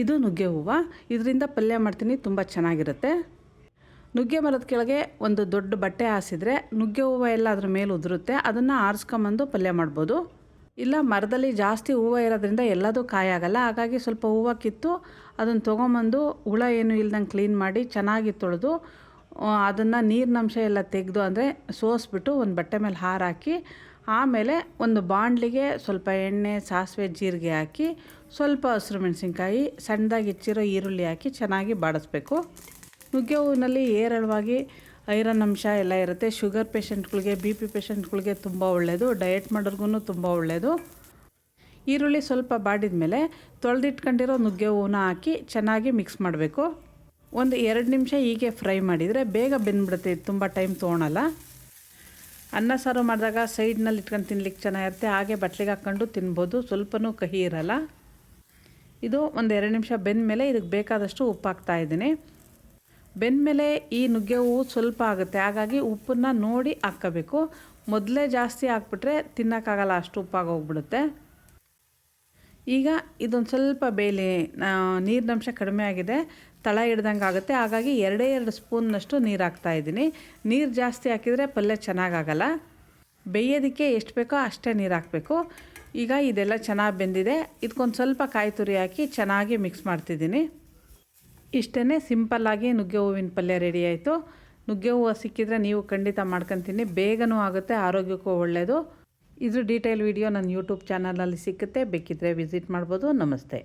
ಇದು ನುಗ್ಗೆ ಹೂವು. ಇದರಿಂದ ಪಲ್ಯ ಮಾಡ್ತೀನಿ, ತುಂಬ ಚೆನ್ನಾಗಿರುತ್ತೆ. ನುಗ್ಗೆ ಮರದ ಕೆಳಗೆ ಒಂದು ದೊಡ್ಡ ಬಟ್ಟೆ ಹಾಸಿದ್ರೆ ನುಗ್ಗೆ ಹೂವು ಎಲ್ಲ ಅದ್ರ ಮೇಲೆ ಉದುರುತ್ತೆ. ಅದನ್ನು ಆರಿಸ್ಕೊಂಬಂದು ಪಲ್ಯ ಮಾಡ್ಬೋದು. ಇಲ್ಲ ಮರದಲ್ಲಿ ಜಾಸ್ತಿ ಹೂವು ಇರೋದ್ರಿಂದ ಎಲ್ಲದೂ ಕಾಯಾಗಲ್ಲ. ಹಾಗಾಗಿ ಸ್ವಲ್ಪ ಹೂವು ಕಿತ್ತು ಅದನ್ನು ತೊಗೊಂಬಂದು ಹುಳ ಏನು ಇಲ್ದಂಗೆ ಕ್ಲೀನ್ ಮಾಡಿ ಚೆನ್ನಾಗಿ ತೊಳೆದು ಅದನ್ನು ನೀರಿನಂಶ ಎಲ್ಲ ತೆಗೆದು ಅಂದರೆ ಸೋಸಿಬಿಟ್ಟು ಒಂದು ಬಟ್ಟೆ ಮೇಲೆ ಹಾರಾಕಿ ಆಮೇಲೆ ಒಂದು ಬಾಣಲಿಗೆ ಸ್ವಲ್ಪ ಎಣ್ಣೆ, ಸಾಸಿವೆ, ಜೀರಿಗೆ ಹಾಕಿ ಸ್ವಲ್ಪ ಹಸಿರು ಮೆಣಸಿನ್ಕಾಯಿ, ಸಣ್ಣದಾಗಿ ಹೆಚ್ಚಿರೋ ಈರುಳ್ಳಿ ಹಾಕಿ ಚೆನ್ನಾಗಿ ಬಾಡಿಸ್ಬೇಕು. ನುಗ್ಗೆ ಹೂವಿನಲ್ಲಿ ಹೇರಳವಾಗಿ ಐರನ್ ಅಂಶ ಎಲ್ಲ ಇರುತ್ತೆ. ಶುಗರ್ ಪೇಷಂಟ್ಗಳಿಗೆ, ಬಿ ಪಿ ಪೇಷಂಟ್ಗಳಿಗೆ ತುಂಬ ಒಳ್ಳೆಯದು. ಡಯಟ್ ಮಾಡೋರ್ಗು ತುಂಬ ಒಳ್ಳೆಯದು. ಈರುಳ್ಳಿ ಸ್ವಲ್ಪ ಬಾಡಿದ ಮೇಲೆ ತೊಳೆದಿಟ್ಕೊಂಡಿರೋ ನುಗ್ಗೆ ಹೂವನ್ನ ಹಾಕಿ ಚೆನ್ನಾಗಿ ಮಿಕ್ಸ್ ಮಾಡಬೇಕು. ಒಂದು 2 ನಿಮಿಷ ಹೀಗೆ ಫ್ರೈ ಮಾಡಿದರೆ ಬೇಗ ಬೆಂದ್ಬಿಡುತ್ತೆ. ಇದು ತುಂಬ ಟೈಮ್ ತೊಗೊಳಲ್ಲ. ಅನ್ನ ಸಾರು ಮಾಡಿದಾಗ ಸೈಡ್ನಲ್ಲಿ ಇಟ್ಕೊಂಡು ತಿನ್ಲಿಕ್ಕೆ ಚೆನ್ನಾಗಿರುತ್ತೆ. ಹಾಗೆ ಬಟ್ಲಿಗೆ ಹಾಕ್ಕೊಂಡು ತಿನ್ಬೋದು, ಸ್ವಲ್ಪನೂ ಕಹಿ ಇರಲ್ಲ. ಇದು ಒಂದು 2 ನಿಮಿಷ ಬೆಂದ ಮೇಲೆ ಇದಕ್ಕೆ ಬೇಕಾದಷ್ಟು ಉಪ್ಪು ಹಾಕ್ತಾಯಿದ್ದೀನಿ. ಬೆಂದ ಮೇಲೆ ಈ ನುಗ್ಗೆ ಹೂವು ಸ್ವಲ್ಪ ಆಗುತ್ತೆ, ಹಾಗಾಗಿ ಉಪ್ಪನ್ನು ನೋಡಿ ಹಾಕ್ಕೋಬೇಕು. ಮೊದಲೇ ಜಾಸ್ತಿ ಹಾಕ್ಬಿಟ್ರೆ ತಿನ್ನೋಕ್ಕಾಗಲ್ಲ, ಅಷ್ಟು ಉಪ್ಪಾಗೋಗ್ಬಿಡುತ್ತೆ. ಈಗ ಇದೊಂದು ಸ್ವಲ್ಪ ಬೇಯಲಿ. ನೀರಿನಂಶ ಕಡಿಮೆ ಆಗಿದೆ, ತಳ ಹಿಡ್ದಂಗೆ ಆಗುತ್ತೆ. ಹಾಗಾಗಿ 2 ಸ್ಪೂನ್ನಷ್ಟು ನೀರು ಹಾಕ್ತಾಯಿದ್ದೀನಿ. ನೀರು ಜಾಸ್ತಿ ಹಾಕಿದರೆ ಪಲ್ಯ ಚೆನ್ನಾಗಾಗಲ್ಲ. ಬೇಯೋದಕ್ಕೆ ಎಷ್ಟು ಬೇಕೋ ಅಷ್ಟೇ ನೀರು ಹಾಕಬೇಕು. ಈಗ ಇದೆಲ್ಲ ಚೆನ್ನಾಗಿ ಬೆಂದಿದೆ. ಇದಕ್ಕೊಂದು ಸ್ವಲ್ಪ ಕಾಯಿ ತುರಿ ಹಾಕಿ ಚೆನ್ನಾಗಿ ಮಿಕ್ಸ್ ಮಾಡ್ತಿದ್ದೀನಿ. ಇಷ್ಟೇ ಸಿಂಪಲ್ಲಾಗಿ ನುಗ್ಗೆ ಹೂವಿನ ಪಲ್ಯ ರೆಡಿ ಆಯಿತು. ನುಗ್ಗೆ ಹೂವು ಸಿಕ್ಕಿದರೆ ನೀವು ಖಂಡಿತ ಮಾಡ್ಕೊತೀನಿ. ಬೇಗನೂ ಆಗುತ್ತೆ, ಆರೋಗ್ಯಕ್ಕೂ ಒಳ್ಳೆಯದು. ಇದ್ರ ಡೀಟೇಲ್ ವಿಡಿಯೋ ನನ್ನ ಯೂಟ್ಯೂಬ್ ಚಾನಲಲ್ಲಿ ಸಿಕ್ಕುತ್ತೆ, ಬೇಕಿದ್ದರೆ ವಿಸಿಟ್ ಮಾಡ್ಬೋದು. ನಮಸ್ತೆ.